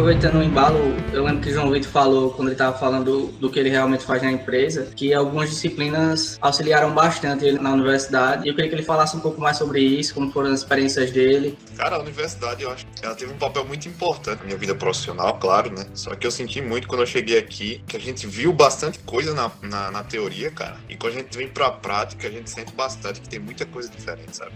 aproveitando o embalo, eu lembro que o João Vitor falou, quando ele estava falando do que ele realmente faz na empresa, que algumas disciplinas auxiliaram bastante ele na universidade. E eu queria que ele falasse um pouco mais sobre isso, como foram as experiências dele. Cara, a universidade, eu acho que ela teve um papel muito importante na minha vida profissional, claro, né? Só que eu senti muito quando eu cheguei aqui, que a gente viu bastante coisa na teoria, cara. E quando a gente vem pra prática, a gente sente bastante que tem muita coisa diferente, sabe?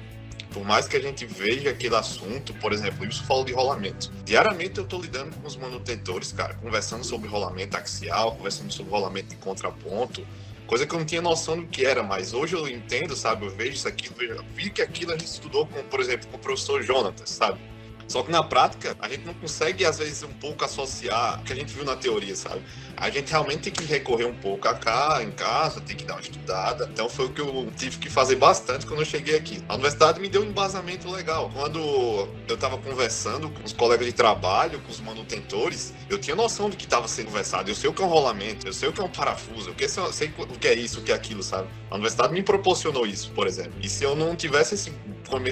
Por mais que a gente veja aquele assunto, por exemplo, isso falo de rolamento. Diariamente eu tô lidando com os manutentores, cara, conversando sobre rolamento axial, conversando sobre rolamento de contraponto, coisa que eu não tinha noção do que era, mas hoje eu entendo, sabe? Eu vejo isso aqui, eu vi que aquilo a gente estudou, com, por exemplo, com o professor Jonatas, sabe? Só que na prática, a gente não consegue, às vezes, um pouco associar o que a gente viu na teoria, sabe? A gente realmente tem que recorrer um pouco a cá, em casa, tem que dar uma estudada. Então foi o que eu tive que fazer bastante quando eu cheguei aqui. A universidade me deu um embasamento legal. Quando eu estava conversando com os colegas de trabalho, com os manutentores, eu tinha noção do que estava sendo conversado. Eu sei o que é um rolamento, eu sei o que é um parafuso, eu sei o que é isso, o que é aquilo, sabe? A universidade me proporcionou isso, por exemplo. E se eu não tivesse esse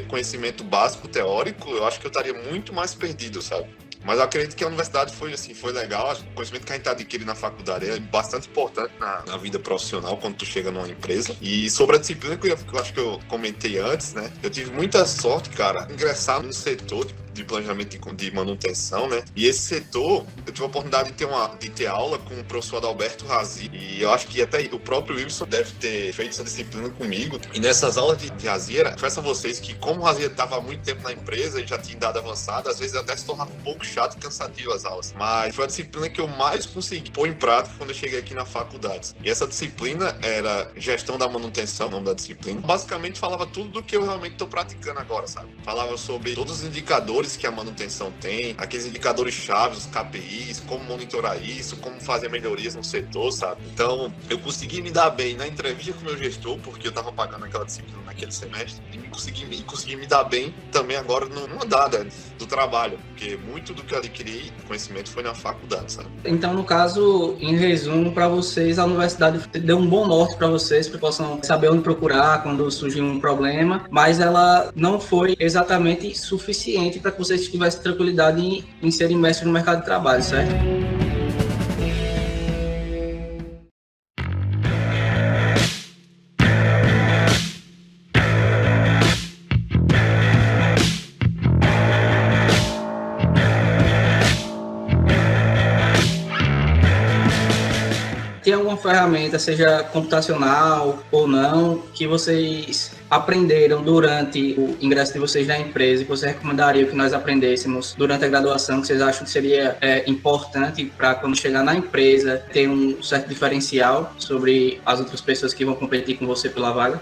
conhecimento básico, teórico, eu acho que eu estaria muito mais perdido, sabe? Mas eu acredito que a universidade foi legal. O conhecimento que a gente adquire na faculdade é bastante importante na vida profissional quando tu chega numa empresa. E sobre a disciplina que eu acho que eu comentei antes, né? Eu tive muita sorte, cara, ingressar num setor de planejamento de manutenção, né? E esse setor, eu tive a oportunidade de ter aula com o professor Adalberto Razi, e eu acho que até o próprio Wilson deve ter feito essa disciplina comigo. E nessas aulas de Razi, confesso a vocês que como o Razi estava há muito tempo na empresa e já tinha idade avançada, às vezes até se tornava um pouco chato e cansativo as aulas. Mas foi a disciplina que eu mais consegui pôr em prática quando eu cheguei aqui na faculdade. E essa disciplina era gestão da manutenção, o nome da disciplina. Basicamente falava tudo do que eu realmente estou praticando agora, sabe? Falava sobre todos os indicadores que a manutenção tem, aqueles indicadores chaves, os KPIs, como monitorar isso, como fazer melhorias no setor, sabe? Então, eu consegui me dar bem na entrevista com o meu gestor, porque eu estava pagando aquela disciplina naquele semestre, e consegui me dar bem também agora numa dada do trabalho, porque muito do que eu adquiri conhecimento foi na faculdade, sabe? Então, no caso, em resumo, para vocês, a universidade deu um bom norte para vocês, para que possam saber onde procurar quando surgir um problema, mas ela não foi exatamente suficiente para que vocês tivessem tranquilidade em serem imersos no mercado de trabalho, certo? Tem alguma ferramenta, seja computacional ou não, que vocês aprenderam durante o ingresso de vocês na empresa, que você recomendaria que nós aprendêssemos durante a graduação, que vocês acham que seria importante para quando chegar na empresa ter um certo diferencial sobre as outras pessoas que vão competir com você pela vaga?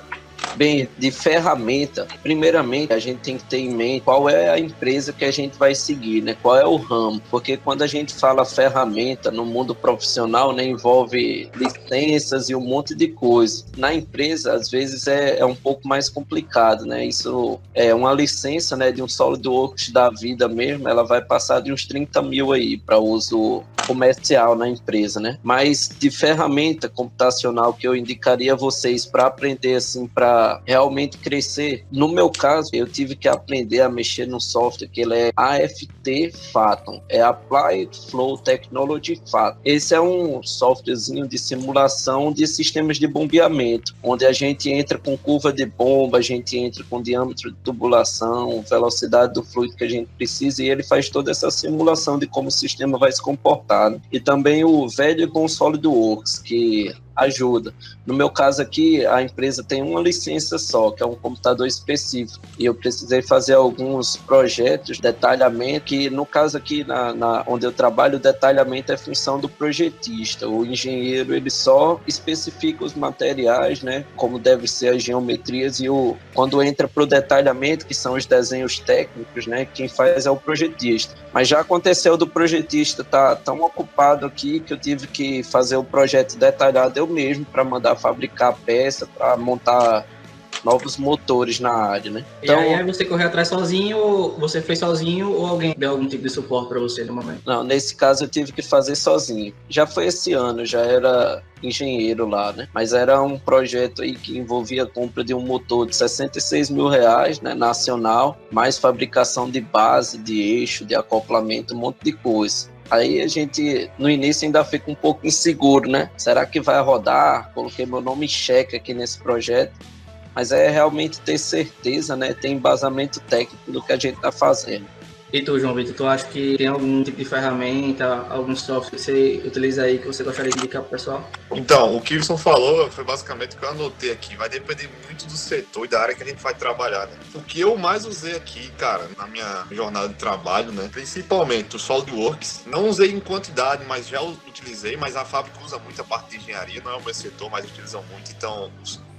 Bem, de ferramenta, primeiramente a gente tem que ter em mente qual é a empresa que a gente vai seguir, né? Qual é o ramo, porque quando a gente fala ferramenta no mundo profissional, né, envolve licenças e um monte de coisa. Na empresa, às vezes é um pouco mais complicado, né? Isso é uma licença, né, de um SolidWorks da vida mesmo, ela vai passar de uns 30 mil aí para uso comercial na empresa, né? Mas de ferramenta computacional que eu indicaria a vocês para aprender assim, para realmente crescer, no meu caso, eu tive que aprender a mexer no software que ele é AFT Fathom, é Applied Flow Technology Fathom. Esse é um softwarezinho de simulação de sistemas de bombeamento, onde a gente entra com curva de bomba, a gente entra com diâmetro de tubulação, velocidade do fluido que a gente precisa, e ele faz toda essa simulação de como o sistema vai se comportar. E também o velho e bom SolidWorks, que ajuda. No meu caso aqui, a empresa tem uma licença só, que é um computador específico, e eu precisei fazer alguns projetos, detalhamento, que no caso aqui, onde eu trabalho, o detalhamento é função do projetista. O engenheiro, ele só especifica os materiais, né, como deve ser as geometrias, e quando entra para o detalhamento, que são os desenhos técnicos, né, quem faz é o projetista. Mas já aconteceu do projetista estar tão ocupado aqui que eu tive que fazer o projeto detalhado eu mesmo para mandar fabricar a peça, para montar novos motores na área, né? Então, e aí você correu atrás sozinho, ou você fez sozinho, ou alguém deu algum tipo de suporte para você no momento? Não, nesse caso eu tive que fazer sozinho. Já foi esse ano, já era engenheiro lá, né? Mas era um projeto aí que envolvia a compra de um motor de 66 mil reais, né, nacional, mais fabricação de base, de eixo, de acoplamento, um monte de coisa. Aí a gente, no início, ainda fica um pouco inseguro, né? Será que vai rodar? Coloquei meu nome em xeque aqui nesse projeto. Mas é realmente ter certeza, né? Ter embasamento técnico do que a gente está fazendo. E tu, João Vitor, tu acha que tem algum tipo de ferramenta, algum software que você utiliza aí que você gostaria de indicar pro pessoal? Então, o que o Wilson falou foi basicamente o que eu anotei aqui. Vai depender muito do setor e da área que a gente vai trabalhar, né? O que eu mais usei aqui, cara, na minha jornada de trabalho, né? Principalmente o SolidWorks. Não usei em quantidade, mas já utilizei. Mas a fábrica usa muito a parte de engenharia, não é o meu setor, mas utilizam muito. Então,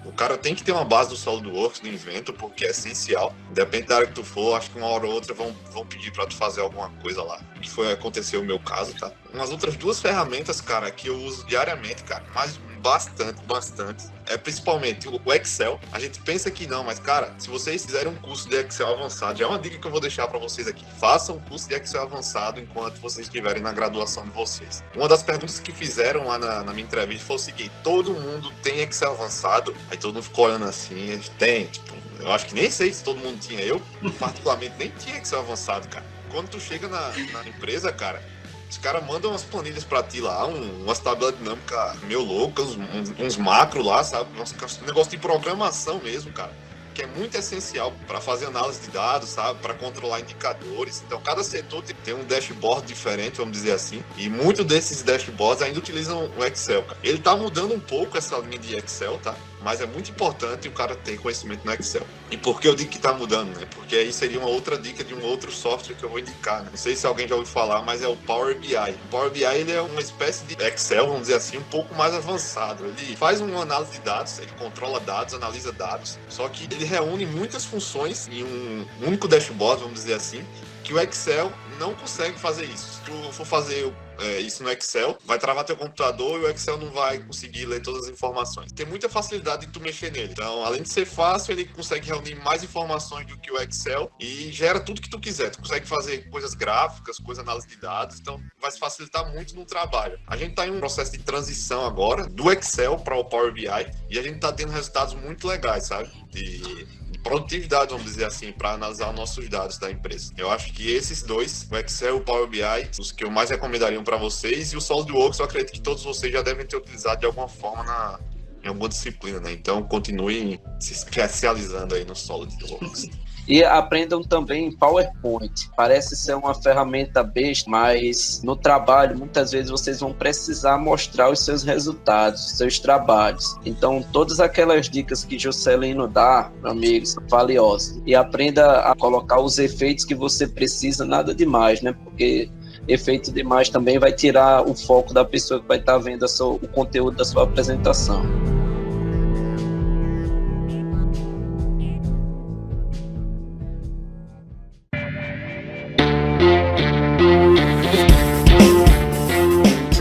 o cara tem que ter uma base do SolidWorks, do Inventor, porque é essencial. Depende da área que tu for, acho que uma hora ou outra vão pedir pra tu fazer alguma coisa lá. Que aconteceu o meu caso, tá? Umas outras duas ferramentas, cara, que eu uso diariamente, cara, mas bastante. É principalmente o Excel. A gente pensa que não, mas, cara, se vocês fizerem um curso de Excel avançado, já é uma dica que eu vou deixar pra vocês aqui. Façam um curso de Excel avançado enquanto vocês estiverem na graduação de vocês. Uma das perguntas que fizeram lá na minha entrevista foi o seguinte: todo mundo tem Excel avançado? Aí todo mundo ficou olhando assim, tem, tipo, eu acho que nem sei se todo mundo tinha. Eu, particularmente, nem tinha Excel avançado, cara. Quando tu chega na empresa, cara, os caras mandam umas planilhas pra ti lá, umas tabelas dinâmicas meio loucas, uns macros lá, sabe? Um negócio de programação mesmo, cara, que é muito essencial para fazer análise de dados, sabe? Para controlar indicadores. Então, cada setor tem um dashboard diferente, vamos dizer assim. E muitos desses dashboards ainda utilizam o Excel, cara. Ele tá mudando um pouco essa linha de Excel, tá? Mas é muito importante o cara ter conhecimento no Excel. E por que eu digo que tá mudando, né? Porque aí seria uma outra dica de um outro software que eu vou indicar, né? Não sei se alguém já ouviu falar, mas é o Power BI. O Power BI, ele é uma espécie de Excel, vamos dizer assim, um pouco mais avançado. Ele faz uma análise de dados, ele controla dados, analisa dados, só que ele reúne muitas funções em um único dashboard, vamos dizer assim, que o Excel não consegue fazer isso. Se tu for fazer isso no Excel, vai travar teu computador e o Excel não vai conseguir ler todas as informações. Tem muita facilidade de tu mexer nele. Então, além de ser fácil, ele consegue reunir mais informações do que o Excel e gera tudo que tu quiser. Tu consegue fazer coisas gráficas, coisas de análise de dados, então vai se facilitar muito no trabalho. A gente tá em um processo de transição agora do Excel para o Power BI e a gente tá tendo resultados muito legais, sabe? De produtividade, vamos dizer assim, para analisar nossos dados da empresa. Eu acho que esses dois, o Excel e o Power BI, os que eu mais recomendaria para vocês, e o SolidWorks, eu acredito que todos vocês já devem ter utilizado de alguma forma em alguma disciplina, né? Então, continuem se especializando aí no SolidWorks. E aprendam também PowerPoint. Parece ser uma ferramenta besta, mas no trabalho, muitas vezes, vocês vão precisar mostrar os seus resultados, os seus trabalhos. Então, todas aquelas dicas que Juscelino dá, amigos, são valiosas. E aprenda a colocar os efeitos que você precisa, nada demais, né? Porque efeito demais também vai tirar o foco da pessoa que vai estar vendo o conteúdo da sua apresentação.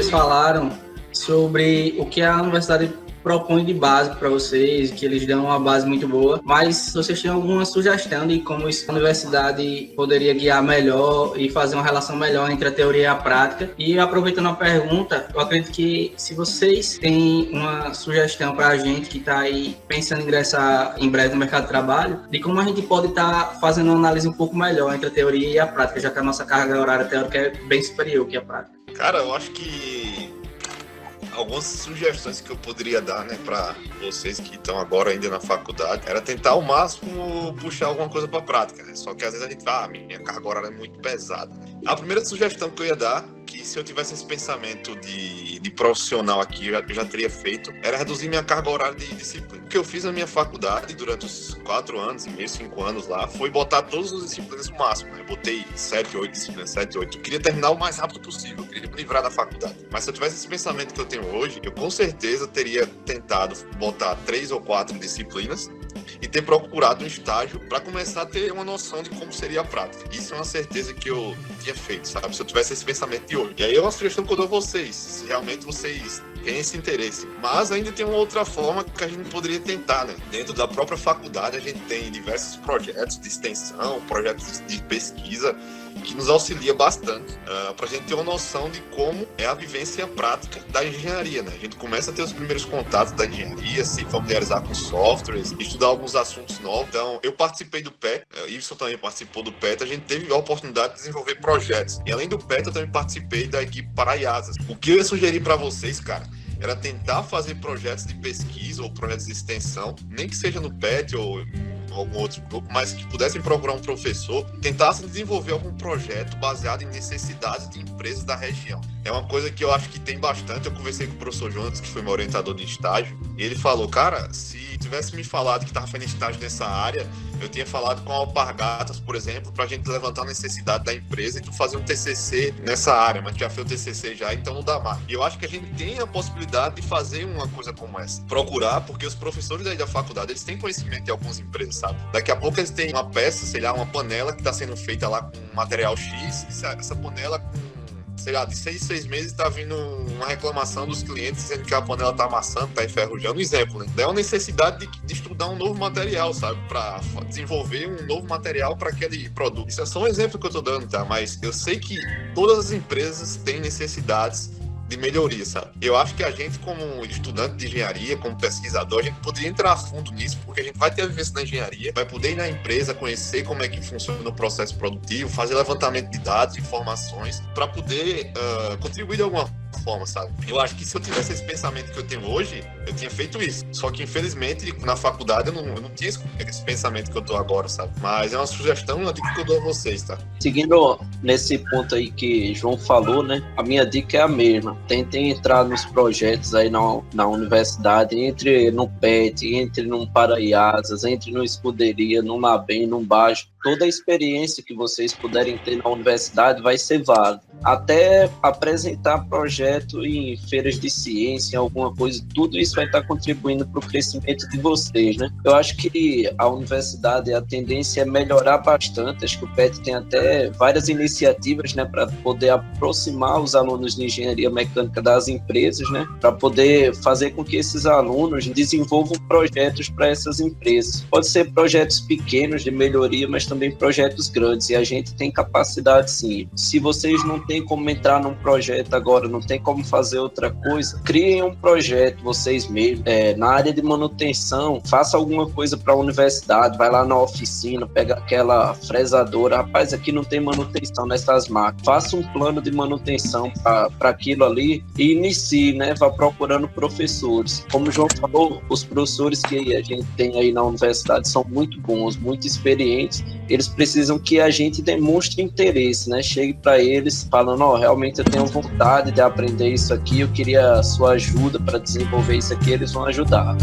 Falaram sobre o que a universidade propõe de base para vocês, que eles dão uma base muito boa, mas vocês têm alguma sugestão de como a universidade poderia guiar melhor e fazer uma relação melhor entre a teoria e a prática? E aproveitando a pergunta, eu acredito que se vocês têm uma sugestão para a gente que está aí pensando em ingressar em breve no mercado de trabalho, de como a gente pode estar fazendo uma análise um pouco melhor entre a teoria e a prática, já que a nossa carga horária teórica é bem superior que a prática. Cara, eu acho que algumas sugestões que eu poderia dar, né, para vocês que estão agora ainda na faculdade, era tentar ao máximo puxar alguma coisa para prática, né? Só que às vezes a gente fala, minha carga horária é muito pesada. A primeira sugestão que eu ia dar, que se eu tivesse esse pensamento de profissional aqui, eu já teria feito, era reduzir minha carga horária de disciplina. O que eu fiz na minha faculdade durante os 4 anos e meio, 5 anos lá, foi botar todas as disciplinas no máximo, né? Eu botei 7, 8 disciplinas, 7, 8. Eu queria terminar o mais rápido possível, eu queria me livrar da faculdade. Mas se eu tivesse esse pensamento que eu tenho hoje, eu com certeza teria tentado botar 3 ou 4 disciplinas e ter procurado um estágio para começar a ter uma noção de como seria a prática. Isso é uma certeza que eu tinha feito, sabe? Se eu tivesse esse pensamento de hoje. E aí é uma sugestão que eu dou a vocês, se realmente vocês têm esse interesse. Mas ainda tem uma outra forma que a gente poderia tentar, né? Dentro da própria faculdade, a gente tem diversos projetos de extensão, projetos de pesquisa, que nos auxilia bastante para a gente ter uma noção de como é a vivência prática da engenharia, né? A gente começa a ter os primeiros contatos da engenharia, se familiarizar com softwares, estudar alguns assuntos novos. Então, eu participei do PET, Ibson também participou do PET, a gente teve a oportunidade de desenvolver projetos. E além do PET, eu também participei da equipe Paraiasas. O que eu ia sugerir para vocês, cara, era tentar fazer projetos de pesquisa ou projetos de extensão, nem que seja no PET ou algum outro grupo, mas que pudessem procurar um professor, tentassem desenvolver algum projeto baseado em necessidades de empresas da região. É uma coisa que eu acho que tem bastante. Eu conversei com o professor Jonas, que foi meu orientador de estágio, e ele falou, cara, se tivesse me falado que estava fazendo estágio nessa área, eu tinha falado com a Alpargatas, por exemplo, para a gente levantar a necessidade da empresa e tu fazer um TCC nessa área, mas já fez o TCC já, então não dá mais. E eu acho que a gente tem a possibilidade de fazer uma coisa como essa. Procurar, porque os professores daí da faculdade, eles têm conhecimento de algumas empresas, sabe? Daqui a pouco eles têm uma peça, sei lá, uma panela que está sendo feita lá com material X, e essa panela com, sei lá, de 6 meses tá vindo uma reclamação dos clientes dizendo que a panela tá amassando, tá enferrujando. Um exemplo, né? Daí é uma necessidade de estudar um novo material, sabe? Para desenvolver um novo material para aquele produto. Isso é só um exemplo que eu tô dando, tá? Mas eu sei que todas as empresas têm necessidades de melhoria, sabe? Eu acho que a gente, como estudante de engenharia, como pesquisador, a gente poderia entrar a fundo nisso, porque a gente vai ter a vivência na engenharia, vai poder ir na empresa, conhecer como é que funciona o processo produtivo, fazer levantamento de dados, informações, para poder contribuir de alguma forma, sabe? Eu acho que se eu tivesse esse pensamento que eu tenho hoje, eu tinha feito isso. Só que, infelizmente, na faculdade eu não tinha esse pensamento que eu tô agora, sabe? Mas é uma sugestão, uma dica que eu dou a vocês, tá? Seguindo nesse ponto aí que João falou, né? A minha dica é a mesma. Tentem entrar nos projetos aí na universidade, entre no PET, entre no Paraiasas, entre no Escuderia, no Mabem, no Baixo. Toda a experiência que vocês puderem ter na universidade vai ser válida. Até apresentar projeto em feiras de ciência, alguma coisa, tudo isso vai estar contribuindo para o crescimento de vocês, né? Eu acho que a universidade, a tendência é melhorar bastante. Acho que o PET tem até várias iniciativas, né, para poder aproximar os alunos de engenharia mecânica das empresas, né, para poder fazer com que esses alunos desenvolvam projetos para essas empresas. Pode ser projetos pequenos de melhoria, mas também projetos grandes, e a gente tem capacidade sim. Se vocês não têm como entrar num projeto agora, não tem como fazer outra coisa, criem um projeto vocês mesmos, na área de manutenção, faça alguma coisa para a universidade, vai lá na oficina, pega aquela fresadora, rapaz, aqui não tem manutenção nessas máquinas, faça um plano de manutenção para aquilo ali e inicie, né, vá procurando professores. Como o João falou, os professores que a gente tem aí na universidade são muito bons, muito experientes. Eles precisam que a gente demonstre interesse, né? Chegue para eles falando, realmente eu tenho vontade de aprender isso aqui, eu queria a sua ajuda para desenvolver isso aqui, eles vão ajudar.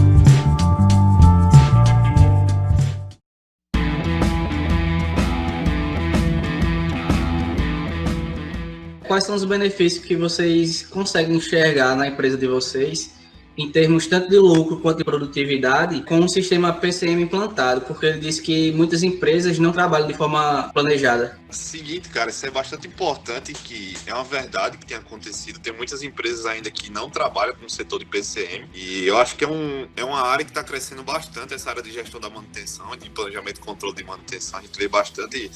Quais são os benefícios que vocês conseguem enxergar na empresa de vocês, em termos tanto de lucro quanto de produtividade, com o sistema PCM implantado? Porque ele disse que muitas empresas não trabalham de forma planejada. Seguinte, cara, isso é bastante importante, que é uma verdade que tem acontecido. Tem muitas empresas ainda que não trabalham com o setor de PCM, e eu acho que é uma área que está crescendo bastante, essa área de gestão da manutenção, de planejamento e controle de manutenção. A gente vê bastante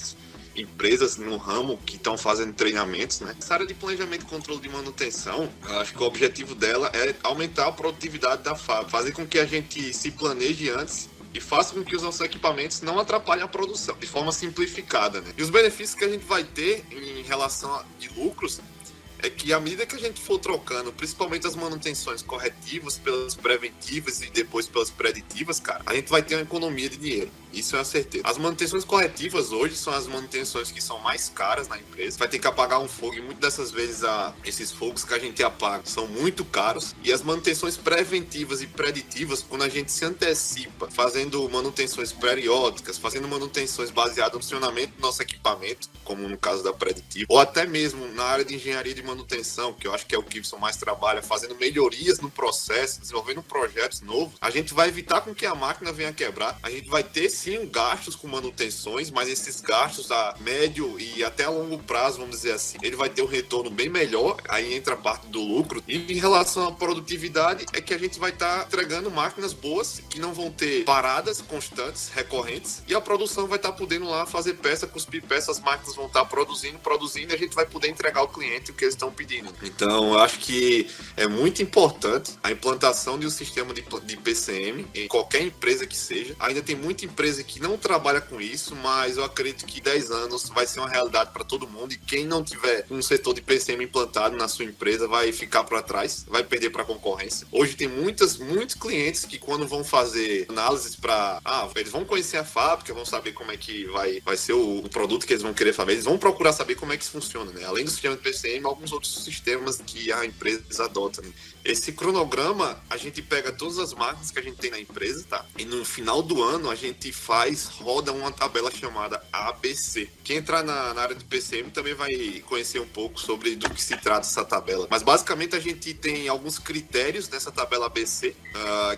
empresas no ramo que estão fazendo treinamentos, né? Essa área de planejamento e controle de manutenção, eu acho que o objetivo dela é aumentar a produtividade da fábrica, fazer com que a gente se planeje antes e faça com que os nossos equipamentos não atrapalhem a produção, de forma simplificada, né? E os benefícios que a gente vai ter em relação de lucros é que à medida que a gente for trocando, principalmente as manutenções corretivas pelas preventivas e depois pelas preditivas, cara, a gente vai ter uma economia de dinheiro. Isso é uma certeza. As manutenções corretivas hoje são as manutenções que são mais caras na empresa. Vai ter que apagar um fogo e muitas dessas vezes esses fogos que a gente apaga são muito caros. E as manutenções preventivas e preditivas, quando a gente se antecipa, fazendo manutenções periódicas, fazendo manutenções baseadas no funcionamento do nosso equipamento, como no caso da preditiva, ou até mesmo na área de engenharia de manutenção, que eu acho que é o que o Gibson mais trabalha, fazendo melhorias no processo, desenvolvendo projetos novos, a gente vai evitar com que a máquina venha quebrar. A gente vai ter sim gastos com manutenções, mas esses gastos a médio e até a longo prazo, vamos dizer assim, ele vai ter um retorno bem melhor, aí entra a parte do lucro. E em relação à produtividade, é que a gente vai estar entregando máquinas boas, que não vão ter paradas constantes, recorrentes, e a produção vai estar podendo lá fazer peça, cuspir peça, as máquinas vão estar produzindo, e a gente vai poder entregar ao cliente o que eles estão pedindo. Então, eu acho que é muito importante a implantação de um sistema de PCM em qualquer empresa que seja. Ainda tem muita empresa que não trabalha com isso, mas eu acredito que 10 anos vai ser uma realidade para todo mundo, e quem não tiver um setor de PCM implantado na sua empresa vai ficar para trás, vai perder para a concorrência. Hoje tem muitos clientes que quando vão fazer análises para... eles vão conhecer a fábrica, vão saber como é que vai ser o produto que eles vão querer fazer, eles vão procurar saber como é que isso funciona, né? Além do sistema de PCM, alguns outros sistemas que a empresa adota, né? Esse cronograma, a gente pega todas as máquinas que a gente tem na empresa, tá? E no final do ano, a gente roda uma tabela chamada ABC. Quem entrar na área do PCM também vai conhecer um pouco sobre do que se trata essa tabela. Mas, basicamente, a gente tem alguns critérios nessa tabela ABC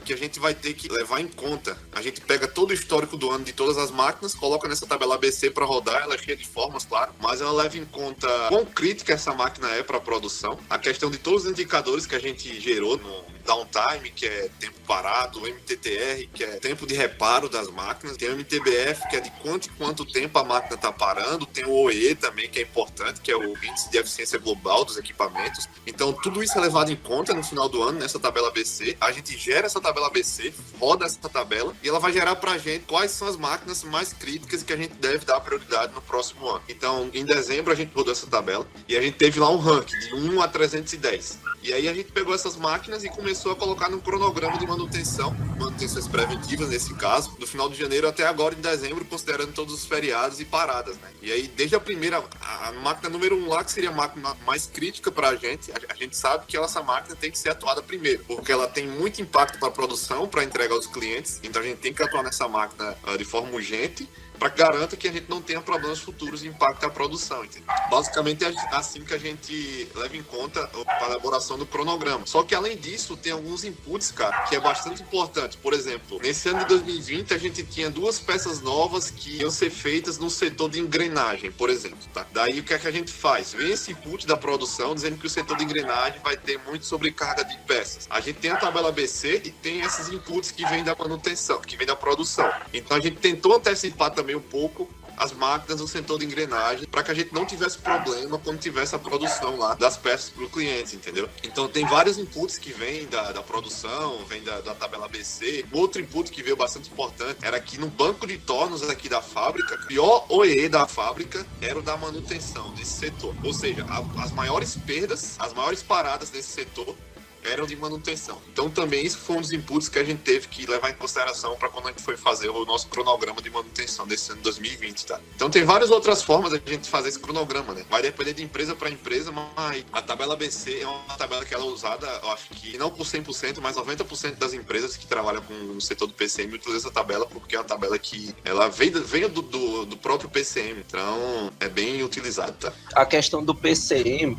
que a gente vai ter que levar em conta. A gente pega todo o histórico do ano de todas as máquinas, coloca nessa tabela ABC para rodar, ela é cheia de formas, claro, mas ela leva em conta quão crítica essa máquina é para a produção, a questão de todos os indicadores que a gente gerou no downtime, que é tempo parado, o MTTR, que é tempo de reparo das máquinas, tem o MTBF, que é de quanto tempo a máquina está parando, tem o OEE também, que é importante, que é o índice de eficiência global dos equipamentos. Então, tudo isso é levado em conta no final do ano, nessa tabela ABC. A gente gera essa tabela ABC, roda essa tabela, e ela vai gerar pra gente quais são as máquinas mais críticas que a gente deve dar prioridade no próximo ano. Então, em dezembro, a gente rodou essa tabela, e a gente teve lá um ranking de 1 a 310. E aí a gente pegou essas máquinas e começou a colocar no cronograma de manutenções preventivas nesse caso, do final de janeiro até agora em dezembro, considerando todos os feriados e paradas, né? E aí, desde a primeira, a máquina número 1 lá, que seria a máquina mais crítica pra gente, a gente sabe que essa máquina tem que ser atuada primeiro, porque ela tem muito impacto para a produção, para entregar aos clientes, então a gente tem que atuar nessa máquina de forma urgente, para que garanta que a gente não tenha problemas futuros e impacte a produção, entendeu? Basicamente é assim que a gente leva em conta a elaboração do cronograma. Só que além disso, tem alguns inputs, cara, que é bastante importante. Por exemplo, nesse ano de 2020, a gente tinha 2 peças novas que iam ser feitas no setor de engrenagem, por exemplo, tá? Daí o que é que a gente faz? Vem esse input da produção dizendo que o setor de engrenagem vai ter muito sobrecarga de peças. A gente tem a tabela ABC e tem esses inputs que vêm da manutenção, que vêm da produção. Então a gente tentou antecipar também um pouco as máquinas no setor de engrenagem para que a gente não tivesse problema quando tivesse a produção lá das peças para o cliente, entendeu? Então tem vários inputs que vêm da produção, vem da tabela ABC. Outro input que veio bastante importante era que no banco de tornos aqui da fábrica, o pior OEE da fábrica era o da manutenção desse setor. Ou seja, as maiores perdas, as maiores paradas desse setor eram de manutenção. Então também isso foi um dos inputs que a gente teve que levar em consideração para quando a gente foi fazer o nosso cronograma de manutenção desse ano 2020, tá? Então tem várias outras formas da gente fazer esse cronograma, né? Vai depender de empresa para empresa, mas a tabela ABC é uma tabela que ela é usada, eu acho que não por 100%, mas 90% das empresas que trabalham com o setor do PCM utilizam essa tabela porque é uma tabela que ela vem do próprio PCM, então é bem utilizada, tá? A questão do PCM,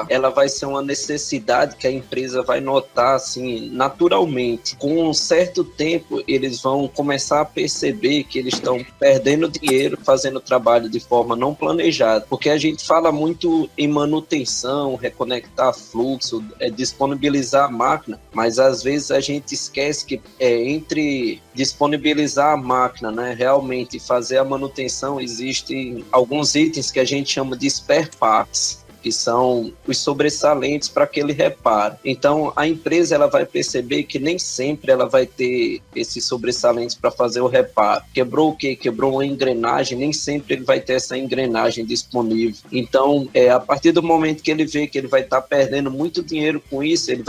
ela vai ser uma necessidade que a empresa vai notar assim naturalmente. Com um certo tempo eles vão começar a perceber que eles estão perdendo dinheiro fazendo o trabalho de forma não planejada, porque a gente fala muito em manutenção, reconectar fluxo, disponibilizar a máquina, mas às vezes a gente esquece que entre disponibilizar a máquina, né, realmente fazer a manutenção, existem alguns itens que a gente chama de spare parts, que são os sobressalentes para aquele reparo. Então, a empresa ela vai perceber que nem sempre ela vai ter esses sobressalentes para fazer o reparo. Quebrou o quê? Quebrou uma engrenagem, nem sempre ele vai ter essa engrenagem disponível. Então, a partir do momento que ele vê que ele vai estar perdendo muito dinheiro com isso, ele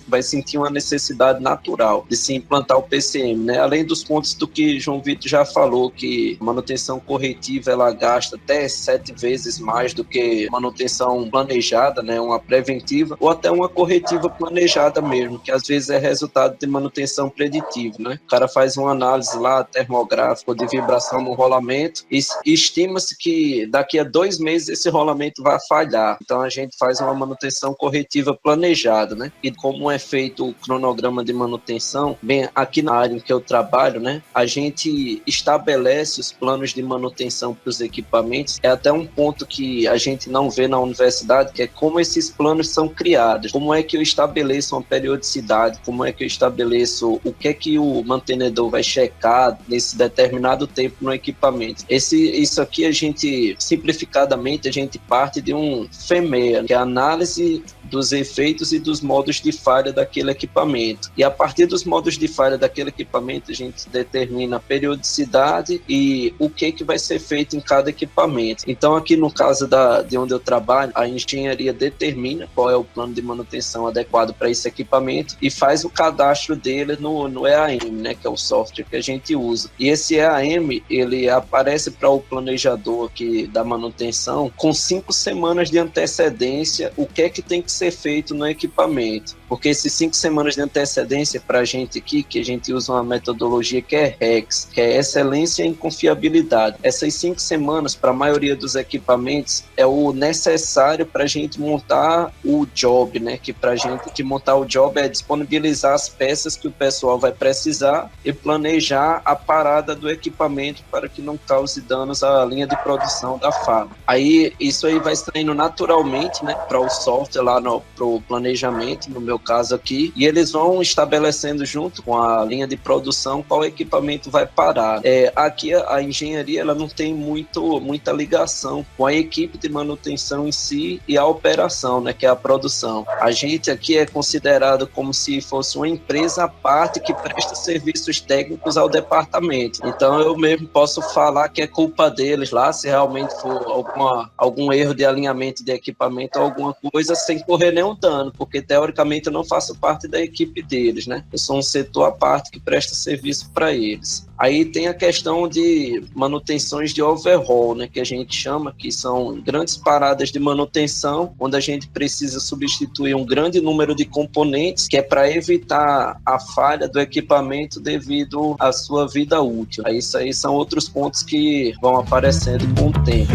vai sentir uma necessidade natural de se implantar o PCM, né? Além dos pontos do que João Vitor já falou, que manutenção corretiva ela gasta até 7 vezes mais do que manutenção manutenção planejada, né, uma preventiva, ou até uma corretiva planejada mesmo, que às vezes é resultado de manutenção preditiva, né? O cara faz uma análise lá termográfica de vibração no rolamento e estima-se que daqui a 2 meses esse rolamento vai falhar. Então a gente faz uma manutenção corretiva planejada, né? E como é feito o cronograma de manutenção, bem, aqui na área em que eu trabalho, né, a gente estabelece os planos de manutenção para os equipamentos. É até um ponto que a gente não vê na universidade, que é como esses planos são criados, como é que eu estabeleço uma periodicidade, como é que eu estabeleço o que é que o mantenedor vai checar nesse determinado tempo no equipamento. Isso aqui a gente, simplificadamente, a gente parte de um FEMEA, que é a análise dos efeitos e dos modos de falha daquele equipamento. E a partir dos modos de falha daquele equipamento, a gente determina a periodicidade e o que vai ser feito em cada equipamento. Então, aqui no caso de onde eu trabalho, a engenharia determina qual é o plano de manutenção adequado para esse equipamento e faz o cadastro dele no EAM, né, que é o software que a gente usa. E esse EAM, ele aparece para o planejador aqui da manutenção com 5 semanas de antecedência o que é que tem que ser feito no equipamento. Porque esses 5 semanas de antecedência para a gente aqui, que a gente usa uma metodologia que é REX, que é excelência em confiabilidade. Essas 5 semanas, para a maioria dos equipamentos, é o necessário para a gente montar o job, né? Que para a gente que montar o job é disponibilizar as peças que o pessoal vai precisar e planejar a parada do equipamento para que não cause danos à linha de produção da fábrica. Aí, isso aí vai saindo naturalmente, né? Para o software lá para o planejamento, no meu caso aqui, e eles vão estabelecendo junto com a linha de produção qual equipamento vai parar. Aqui a engenharia ela não tem muita ligação com a equipe de manutenção em si e a operação, né, que é a produção. A gente aqui é considerado como se fosse uma empresa à parte que presta serviços técnicos ao departamento. Então eu mesmo posso falar que é culpa deles lá, se realmente for algum erro de alinhamento de equipamento ou alguma coisa, sem correr nenhum dano, porque teoricamente eu não faço parte da equipe deles, né? Eu sou um setor à parte que presta serviço para eles. Aí tem a questão de manutenções de overhaul, né, que a gente chama, que são grandes paradas de manutenção, onde a gente precisa substituir um grande número de componentes, que é para evitar a falha do equipamento devido à sua vida útil. Aí isso aí são outros pontos que vão aparecendo com o tempo.